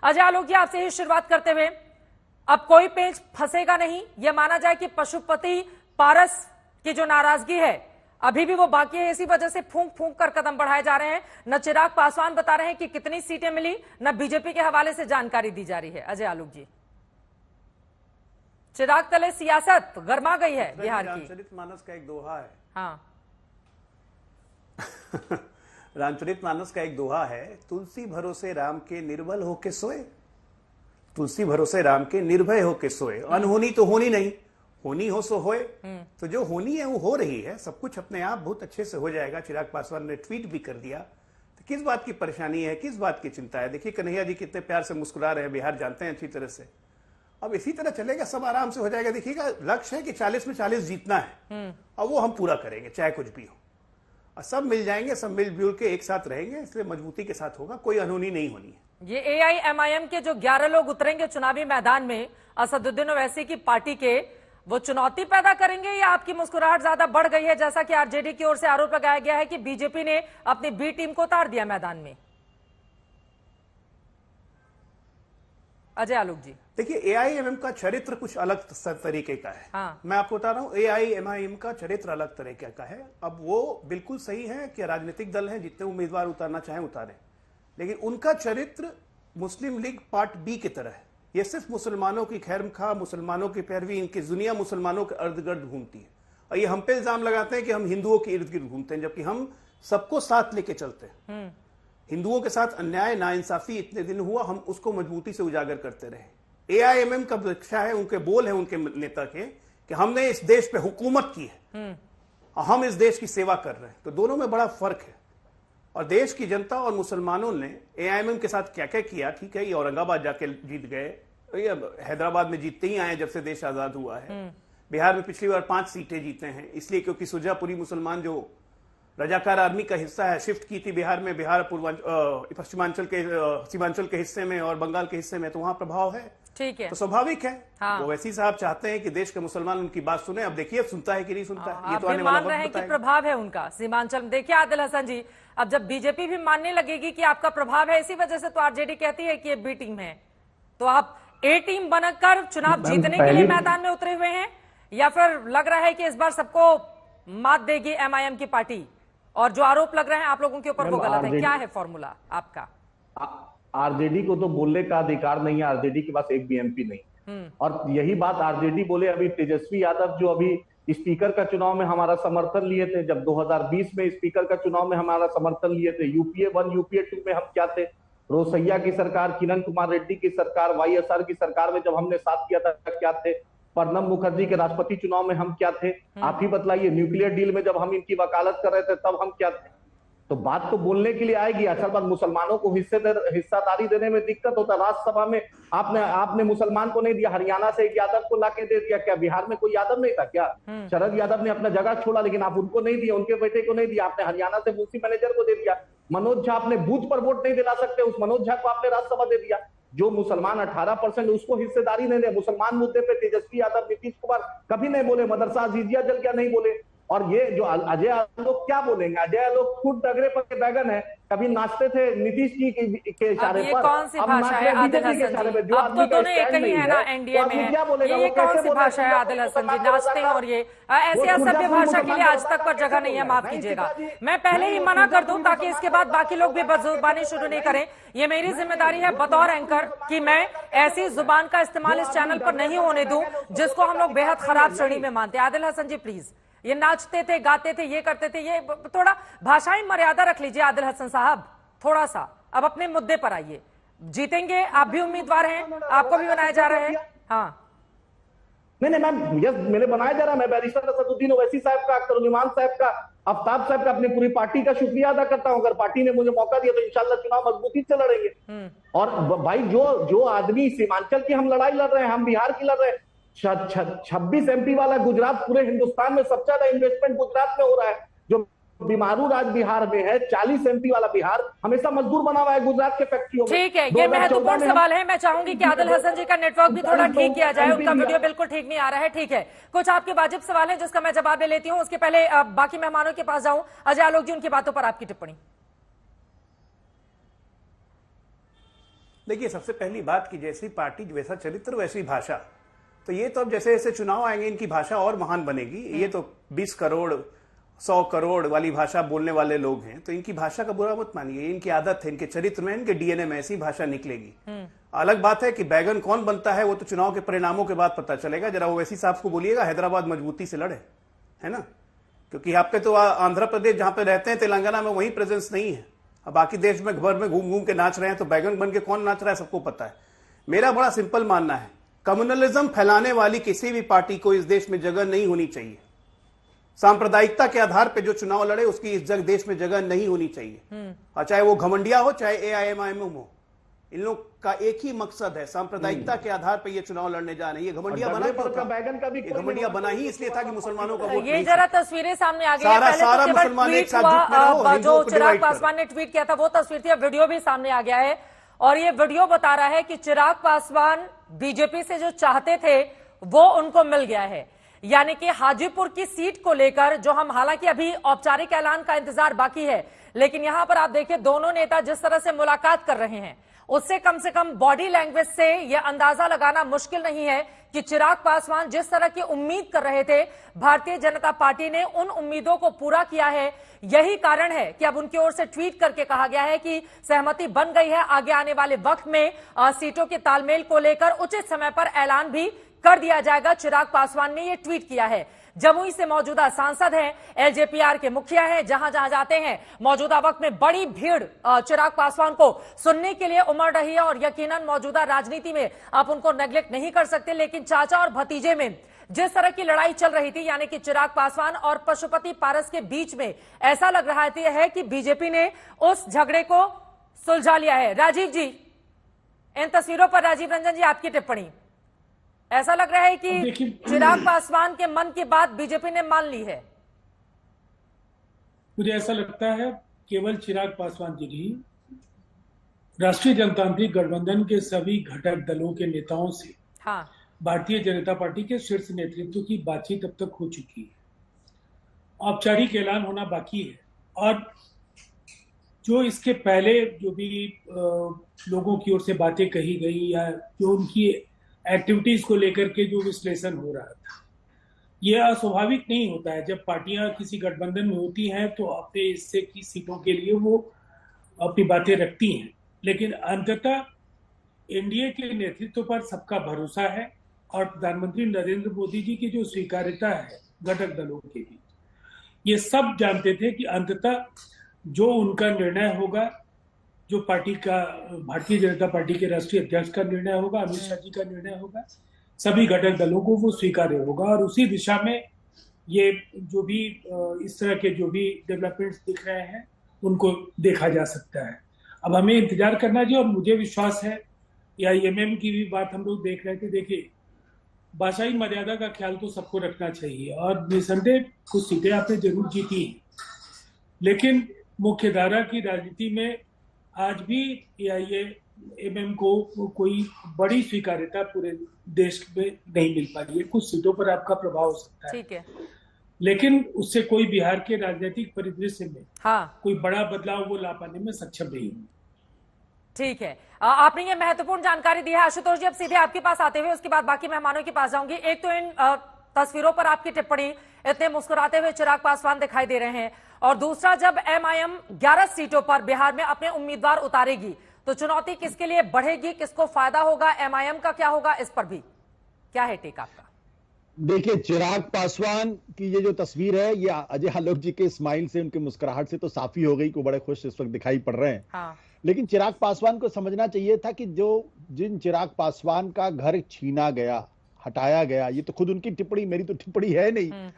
अजय आलोक जी, आपसे ही शुरुआत करते हुए, अब कोई पेंच फंसेगा नहीं, यह माना जाए कि पशुपति पारस की जो नाराजगी है अभी भी वो बाकी है, इसी वजह से फूंक फूंक कर कदम बढ़ाए जा रहे हैं। न चिराग पासवान बता रहे हैं कि कितनी सीटें मिली, न बीजेपी के हवाले से जानकारी दी जा रही है। अजय आलोक जी, चिराग तले सियासत गरमा गई है बिहार की। रामचरितमानस का एक दोहा है। हाँ रामचरितमानस का एक दोहा है, तुलसी भरोसे राम के निर्बल होके सोए, तुलसी भरोसे राम के निर्भय होके सोए। अनहोनी तो होनी नहीं, होनी हो सो होए। तो जो होनी है वो हो रही है, सब कुछ अपने आप बहुत अच्छे से हो जाएगा। चिराग पासवान ने ट्वीट भी कर दिया, तो किस बात की परेशानी है, किस बात की चिंता है। देखिए कन्हैया जी कितने प्यार से मुस्कुरा रहे हैं, बिहार जानते हैं अच्छी तरह से। अब इसी तरह चलेगा, सब आराम से हो जाएगा। देखिएगा, लक्ष्य है कि 40 में 40 जीतना है और वो हम पूरा करेंगे चाहे कुछ भी हो, और सब मिल जाएंगे, सब मिलजुल के एक साथ रहेंगे, इसलिए मजबूती के साथ होगा, कोई अनहोनी नहीं होनी है। ये AIMIM के जो 11 लोग उतरेंगे चुनावी मैदान में असदुद्दीन ओवैसी की पार्टी के, वो चुनौती पैदा करेंगे या आपकी मुस्कुराहट ज्यादा बढ़ गई है, जैसा कि आरजेडी की ओर से आरोप लगाया गया है कि बीजेपी ने अपनी बी टीम को उतार दिया मैदान में? अजय आलोक जी, देखिए AIMM का चरित्र कुछ अलग तरीके का है। हाँ। मैं आपको बता रहा हूं, AIMIM का चरित्र अलग तरीके का है। अब वो बिल्कुल सही है कि राजनीतिक दल हैं, जितने उम्मीदवार उतारना चाहें उतारें, लेकिन उनका चरित्र मुस्लिम लीग पार्ट बी की तरह है। ये सिर्फ मुसलमानों की खैरमखा, मुसलमानों की पैरवी, इनकी दुनिया मुसलमानों के इर्द गिर्द घूमती है, और ये हम पे इल्जाम लगाते हैं कि हम हिंदुओं के इर्द गिर्द घूमते हैं, जबकि हम सबको साथ लेके चलते हैं। हिंदुओं के साथ अन्याय नाइंसाफी इतने दिन हुआ, हम उसको मजबूती से उजागर करते रहे। AIMM का लक्ष्य है, उनके बोल है उनके नेता के, कि हमने इस देश पे हुकूमत की है और हम इस देश की सेवा कर रहे हैं। तो दोनों में बड़ा फर्क है। और देश की जनता और मुसलमानों ने AIMM के साथ क्या क्या किया, ठीक है, ये औरंगाबाद जाके जीत गए, ये हैदराबाद में जीतते ही आए जब से देश आजाद हुआ है। बिहार में पिछली बार 5 सीटें जीते हैं, इसलिए क्योंकि सुरजापुरी मुसलमान जो रजाकार आर्मी का हिस्सा है, शिफ्ट की थी बिहार में, बिहार पश्चिमांचल के सीमांचल के हिस्से में और बंगाल के हिस्से में, तो वहां प्रभाव है। ठीक है, तो स्वाभाविक है। हाँ। वो वैसी साहब चाहते हैं कि देश के मुसलमान उनकी बात सुने। अब देखिए सुनता है कि नहीं सुनता है, ये तो आने वाला वक्त बताएगा। कि प्रभाव है उनका सीमांचल में। देखिए आदिल हसन जी, अब जब बीजेपी भी मानने लगेगी कि आपका प्रभाव है, इसी वजह से तो आरजेडी कहती है कि ये बी टीम है, तो आप A टीम बनकर चुनाव जीतने के लिए मैदान में उतरे हुए हैं, या फिर लग रहा है कि इस बार सबको मात देगी MIM की पार्टी, और जो आरोप लग रहे हैं आप लोगों के ऊपर वो गलत है? क्या है फॉर्मूला आपका? आरजेडी को तो बोलने का अधिकार नहीं है, आरजेडी के पास एक भी MP नहीं। और यही बात आरजेडी बोले, अभी तेजस्वी यादव जो अभी स्पीकर का चुनाव में हमारा समर्थन लिए थे, जब 2020 में स्पीकर का चुनाव में हमारा समर्थन लिए थे, UPA 1 UPA 2 में हम क्या थे, रोसैया की सरकार, किरण कुमार रेड्डी की सरकार, YSR की सरकार में जब हमने साथ किया था क्या थे, प्रणब मुखर्जी के राष्ट्रपति चुनाव में हम क्या थे, आप ही बताइए, न्यूक्लियर डील में जब हम इनकी वकालत कर रहे थे तब हम क्या थे। तो बात तो बोलने के लिए आएगी, असल बात मुसलमानों को हिस्सेदारी देने में दिक्कत होता है। राज्यसभा में आपने मुसलमान को नहीं दिया, हरियाणा से एक यादव को लाके दे दिया। क्या बिहार में कोई यादव नहीं था क्या? शरद यादव ने अपना जगह छोड़ा, लेकिन आप उनको नहीं दिया, उनके बेटे को नहीं दिया। आपने हरियाणा से मुंशी मैनेजर को दे दिया। मनोज झा, आपने बूथ पर वोट नहीं दिला सकते, उस मनोज झा को आपने राज्यसभा दे दिया। जो मुसलमान 18% उसको हिस्सेदारी नहीं दे। मुसलमान मुद्दे पे तेजस्वी यादव, नीतीश कुमार कभी नहीं बोले, मदरसा अजीजिया जल गया नहीं बोले। और ये जो अजय आलोक क्या बोलेंगे? अजय आलोक खुद डगरे पर के बैगन है, कभी नाचते थे नीतीश जी के इशारे पर, कौन सी भाषा है आदिल हसन जी? अब तो दोनों एक ही है ना, एनडीए में है। ये कौन सी भाषा है आदिल हसन जी? नाचते हैं और ये ऐसी असभ्य भाषा के लिए आज तक पर जगह नहीं है, माफ कीजिएगा। मैं पहले ही मना कर दूं ताकि इसके बाद बाकी लोग भी बदजुबानी शुरू नहीं करें। ये मेरी जिम्मेदारी है बतौर एंकर कि मैं ऐसी जुबान का इस्तेमाल इस चैनल पर नहीं होने दूं जिसको हम लोग बेहद खराब श्रेणी में मानते हैं। आदिल हसन जी प्लीज, ये नाचते थे, गाते थे, ये करते थे, ये थोड़ा भाषाई मर्यादा रख लीजिए आदिल हसन साहब, थोड़ा सा। अब अपने मुद्दे पर आइए। जीतेंगे, आप भी उम्मीदवार हैं, आपको भी बनाया जा रहा है। हाँ नहीं मैम, यस मैंने बनाया जा रहा है। मैं बैरिस्टर असदुद्दीन ओवैसी साहब का, अख्तर उल साहब का, आफ्ताब साहब का, अपनी पूरी पार्टी का शुक्रिया अदा करता हूं। अगर पार्टी ने मुझे मौका दिया तो इंशाल्लाह चुनाव मजबूती से लड़ेंगे। और भाई जो आदमी सीमांचल की हम लड़ाई लड़ रहे हैं, हम बिहार की लड़ रहे हैं। 26 MP वाला गुजरात, पूरे हिंदुस्तान में सबसे ज्यादा इन्वेस्टमेंट गुजरात में हो रहा है। जो बीमारू राज बिहार में है, 40 MP वाला बिहार हमेशा मजदूर बना हुआ है गुजरात के फैक्ट्रियों में। ठीक है, ये महत्वपूर्ण सवाल है। मैं चाहूंगी कि आदिल हसन जी का नेटवर्क भी थोड़ा ठीक किया जाए, उनका वीडियो बिल्कुल ठीक नहीं आ रहा है। ठीक है, कुछ आपके वाजिब सवाल है जिसका मैं जवाब ले लेती हूँ, उसके पहले बाकी मेहमानों के पास जाऊं। अजय आलोक जी, उनकी बातों पर आपकी टिप्पणी। देखिए, सबसे पहली बात कि जैसी पार्टी वैसा चरित्र वैसी भाषा, तो ये तो अब जैसे जैसे चुनाव आएंगे इनकी भाषा और महान बनेगी। ये तो 20 करोड़ 100 करोड़ वाली भाषा बोलने वाले लोग हैं, तो इनकी भाषा का बुरा मत मानिए। इनकी आदत है, इनके चरित्र में, इनके डीएनए में ऐसी भाषा निकलेगी। अलग बात है कि बैगन कौन बनता है वो तो चुनाव के परिणामों के बाद पता चलेगा। जरा ओवैसी साहब को बोलिएगा हैदराबाद मजबूती से लड़े, है ना, क्योंकि आपके तो आंध्र प्रदेश जहां पे रहते हैं, तेलंगाना में वही प्रेजेंस नहीं है। अब बाकी देश में भर में घूम घूम के नाच रहे हैं, तो बैगन बन के कौन नाच रहा है सबको पता है। मेरा बड़ा सिंपल मानना है, कम्युनलिज्म फैलाने वाली किसी भी पार्टी को इस देश में जगह नहीं होनी चाहिए। सांप्रदायिकता के आधार पर जो चुनाव लड़े उसकी इस देश में जगह नहीं होनी चाहिए। और चाहे वो घमंडिया हो चाहे AIMIM हो, इन लोग का एक ही मकसद है, सांप्रदायिकता के आधार पर ये चुनाव लड़ने जा रहे हैं। ये घमंडिया बना बैगन का भी घमंडिया बना ही इसलिए था कि मुसलमानों का वोट ये जरा तस्वीरें सामने आ गई हैं। सारा पहले सारा तो केवल मुसलमान एक ट्वीट साथ जुट में रहो, हुआ, जो हिंदुओं को चिराग डिवाइड करो। पासवान ने ट्वीट किया था वो तस्वीर थी। अब वीडियो भी सामने आ गया है और ये वीडियो बता रहा है कि चिराग पासवान बीजेपी से जो चाहते थे वो उनको मिल गया है। यानी कि हाजीपुर की सीट को लेकर जो हम, हालांकि अभी औपचारिक ऐलान का इंतजार बाकी है, लेकिन यहां पर आप देखिए दोनों नेता जिस तरह से मुलाकात कर रहे हैं उससे कम से कम बॉडी लैंग्वेज से यह अंदाजा लगाना मुश्किल नहीं है कि चिराग पासवान जिस तरह की उम्मीद कर रहे थे, भारतीय जनता पार्टी ने उन उम्मीदों को पूरा किया है। यही कारण है कि अब उनकी ओर से ट्वीट करके कहा गया है कि सहमति बन गई है, आगे आने वाले वक्त में सीटों के तालमेल को लेकर उचित समय पर ऐलान भी कर दिया जाएगा। चिराग पासवान ने यह ट्वीट किया है। जमुई से मौजूदा सांसद हैं, LJPR के मुखिया हैं, जहां जहां जाते हैं मौजूदा वक्त में बड़ी भीड़ चिराग पासवान को सुनने के लिए उमड़ रही है और यकीनन मौजूदा राजनीति में आप उनको नेग्लेक्ट नहीं कर सकते। लेकिन चाचा और भतीजे में जिस तरह की लड़ाई चल रही थी, यानी कि चिराग पासवान और पशुपति पारस के बीच में, ऐसा लग रहा है कि बीजेपी ने उस झगड़े को सुलझा लिया है। राजीव जी, इन तस्वीरों पर राजीव रंजन जी आपकी टिप्पणी। ऐसा लग रहा है कि चिराग पासवान के मन की बात बीजेपी ने मान ली है। मुझे ऐसा लगता है केवल चिराग पासवान जी नहीं, राष्ट्रीय जनतांत्रिक गठबंधन के सभी घटक दलों के नेताओं से भारतीय जनता पार्टी के शीर्ष नेतृत्व की बातचीत अब तक हो चुकी है। औपचारिक ऐलान होना बाकी है और जो इसके पहले जो भी लोगों की ओर से बातें कही गई या जो उनकी एक्टिविटीज को लेकर के जो विश्लेषण हो रहा था, यह अस्वाभाविक नहीं होता है। जब पार्टियां किसी गठबंधन में होती हैं तो अपने हिस्से की सीटों के लिए वो अपनी बातें रखती हैं, लेकिन अंततः एनडीए के नेतृत्व पर सबका भरोसा है और प्रधानमंत्री नरेंद्र मोदी जी की जो स्वीकार्यता है घटक दलों के बीच, ये सब जानते थे कि अंततः जो उनका निर्णय होगा, जो पार्टी का, भारतीय जनता पार्टी के राष्ट्रीय अध्यक्ष का निर्णय होगा, अमित शाह जी का निर्णय होगा, सभी घटक दलों को वो स्वीकार्य होगा और उसी दिशा में ये जो भी इस तरह के जो भी डेवलपमेंट्स दिख रहे हैं उनको देखा जा सकता है। अब हमें इंतजार करना चाहिए और मुझे विश्वास है, या एमएम की भी बात हम लोग देख रहे थे, देखिए भाषाई मर्यादा का ख्याल तो सबको रखना चाहिए और निसंदेह कुछ सीटें आपने जरूर जीती हैं, लेकिन मुख्य धारा की राजनीति में आज भी एआईएमएम को कोई बड़ी स्वीकार्यता पूरे देश में नहीं मिल पा रही है। कुछ सीटों पर आपका प्रभाव हो सकता है, ठीक है, लेकिन उससे कोई बिहार के राजनीतिक परिदृश्य में कोई बड़ा बदलाव वो ला पाने में सक्षम नहीं है। ठीक है, आपने ये महत्वपूर्ण जानकारी दी है। आशुतोष जी, अब सीधे आपके पास आते हुए उसके बाद बाकी मेहमानों के पास जाऊंगी। एक तो इन तस्वीरों पर आपकी टिप्पणी, इतने मुस्कुराते हुए चिराग पासवान दिखाई दे रहे हैं, और दूसरा जब एमआईएम 11 सीटों पर बिहार में अपने उम्मीदवार उतारेगी तो चुनौती किसके लिए बढ़ेगी, किसको फायदा होगा, एमआईएम का क्या होगा, इस पर भी क्या है टेक आपका? देखिए, चिराग पासवान की ये जो तस्वीर है, ये अजय आलोक जी के स्माइल से, उनके मुस्कुराहट से तो साफी हो गई कि बड़े खुश इस वक्त दिखाई पड़ रहे हैं। लेकिन चिराग पासवान को समझना चाहिए था कि जिन चिराग पासवान का घर छीना गया, हटाया गया, ये तो खुद उनकी टिप्पणी, मेरी तो टिप्पणी है नहीं।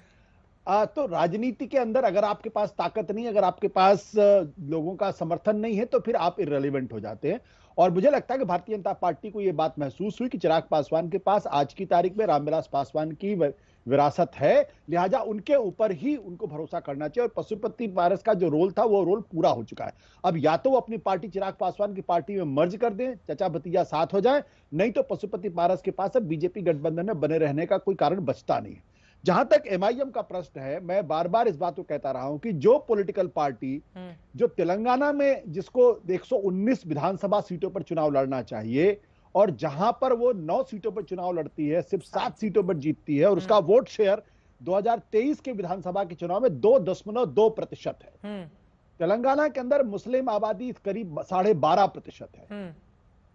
तो राजनीति के अंदर अगर आपके पास ताकत नहीं, अगर आपके पास लोगों का समर्थन नहीं है, तो फिर आप इररिलेवेंट हो जाते हैं। और मुझे लगता है कि भारतीय जनता पार्टी को यह बात महसूस हुई कि चिराग पासवान के पास आज की तारीख में रामविलास पासवान की विरासत है, लिहाजा उनके ऊपर ही उनको भरोसा करना चाहिए। और पशुपति पारस का जो रोल था वो रोल पूरा हो चुका है। अब या तो वो अपनी पार्टी चिराग पासवान की पार्टी में मर्ज कर दें, चचा भतीजा साथ हो जाए, नहीं तो पशुपति पारस के पास अब बीजेपी गठबंधन में बने रहने का कोई कारण बचता नहीं है। जहां तक एमआईएम का प्रश्न है, मैं बार बार इस बात को कहता रहा हूं कि जो पॉलिटिकल पार्टी जो तेलंगाना में जिसको 119 विधानसभा सीटों पर चुनाव लड़ना चाहिए और जहां पर वो 9 सीटों पर चुनाव लड़ती है, सिर्फ 7 सीटों पर जीतती है और उसका वोट शेयर 2023 के विधानसभा के चुनाव में 2.2% है। तेलंगाना के अंदर मुस्लिम आबादी करीब 12.5% है।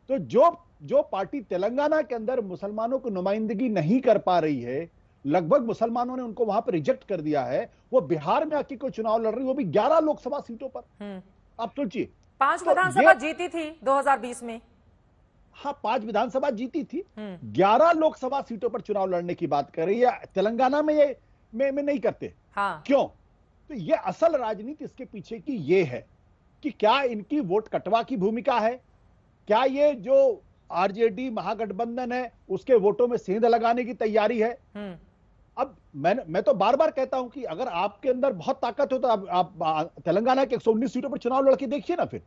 तो जो पार्टी तेलंगाना के अंदर मुसलमानों को नुमाइंदगी नहीं कर पा रही है, लगभग मुसलमानों ने उनको वहां पर रिजेक्ट कर दिया है, वो बिहार में आके कोई चुनाव लड़ रही, वो भी 11 लोकसभा सीटों पर। आप सोचिए, 5 विधानसभा जीती थी 2020 में। हाँ, 5 विधानसभा जीती थी, 11 लोकसभा सीटों पर चुनाव लड़ने की बात कर रही है। तेलंगाना में ये में नहीं करते। हाँ। क्यों? तो ये असल राजनीति इसके पीछे की ये है कि क्या इनकी वोट कटवा की भूमिका है, क्या ये जो आरजेडी महागठबंधन है उसके वोटों में सेंध लगाने की तैयारी है। अब मैं तो बार बार कहता हूं कि अगर आपके अंदर बहुत ताकत हो तो आप तेलंगाना के 119 सीटों पर चुनाव लड़के देखिए ना, फिर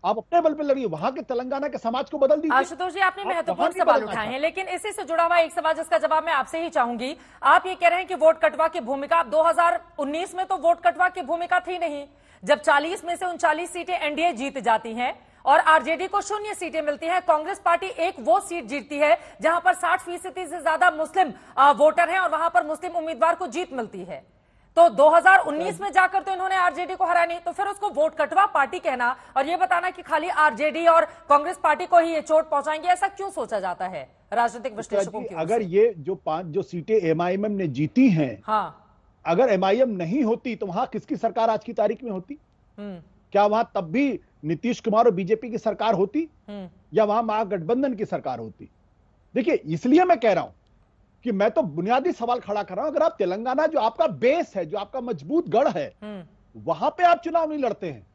आप अपने बल पे लड़िए, वहां के तेलंगाना के समाज को बदल दीजिए। आशुतोष जी, आपने महत्वपूर्ण सवाल उठाए हैं, लेकिन इसी से जुड़ा हुआ एक सवाल जिसका जवाब मैं आपसे ही चाहूंगी। आप ये कह रहे हैं कि वोट कटवा की भूमिका, 2019 में तो वोट कटवा की भूमिका थी नहीं, जब 40 में से 39 सीटें एनडीए जीत जाती हैं और आरजेडी को 0 सीटें मिलती हैं। कांग्रेस पार्टी एक वो सीट जीतती है जहां पर 60% से ज्यादा मुस्लिम वोटर हैं और वहां पर मुस्लिम उम्मीदवार को जीत मिलती है। तो 2019 में जाकर तो इन्होंने आरजेडी को हराया नहीं, तो फिर उसको वोट कटवा पार्टी कहना और ये बताना कि खाली आरजेडी और कांग्रेस पार्टी को ही ये चोट पहुंचाएंगे, ऐसा क्यों सोचा जाता है राजनीतिक विश्लेषकों की? अगर ये जो 5 सीटें एमआईएम ने जीती हैं, हाँ, अगर एमआईएम नहीं होती तो वहां किसकी सरकार आज की तारीख में होती? क्या वहां तब भी नीतीश कुमार और बीजेपी की सरकार होती या वहां महागठबंधन की सरकार होती? देखिए, इसलिए मैं कह रहा हूं कि मैं तो बुनियादी सवाल खड़ा कर रहा हूं। अगर आप तेलंगाना जो आपका बेस है, जो आपका मजबूत गढ़ है, वहां पे आप चुनाव नहीं लड़ते हैं,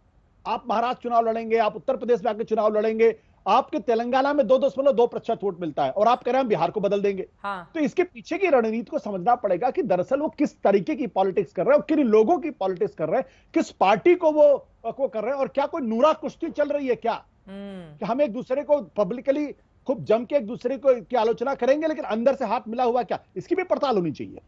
आप महाराष्ट्र चुनाव लड़ेंगे, आप उत्तर प्रदेश में आके चुनाव लड़ेंगे, आपके तेलंगाना में 2.2% वोट मिलता है और आप कह रहे हैं बिहार को बदल देंगे। हाँ। तो इसके पीछे की रणनीति को समझना पड़ेगा कि दरअसल वो किस तरीके की पॉलिटिक्स कर रहे हैं, किन लोगों की पॉलिटिक्स कर रहे हैं, किस पार्टी को वो कर रहे हैं, और क्या कोई नूरा कुश्ती चल रही है क्या कि हम एक दूसरे को पब्लिकली खूब जम के एक दूसरे को की आलोचना करेंगे लेकिन अंदर से हाथ मिला हुआ क्या, इसकी भी पड़ताल होनी चाहिए।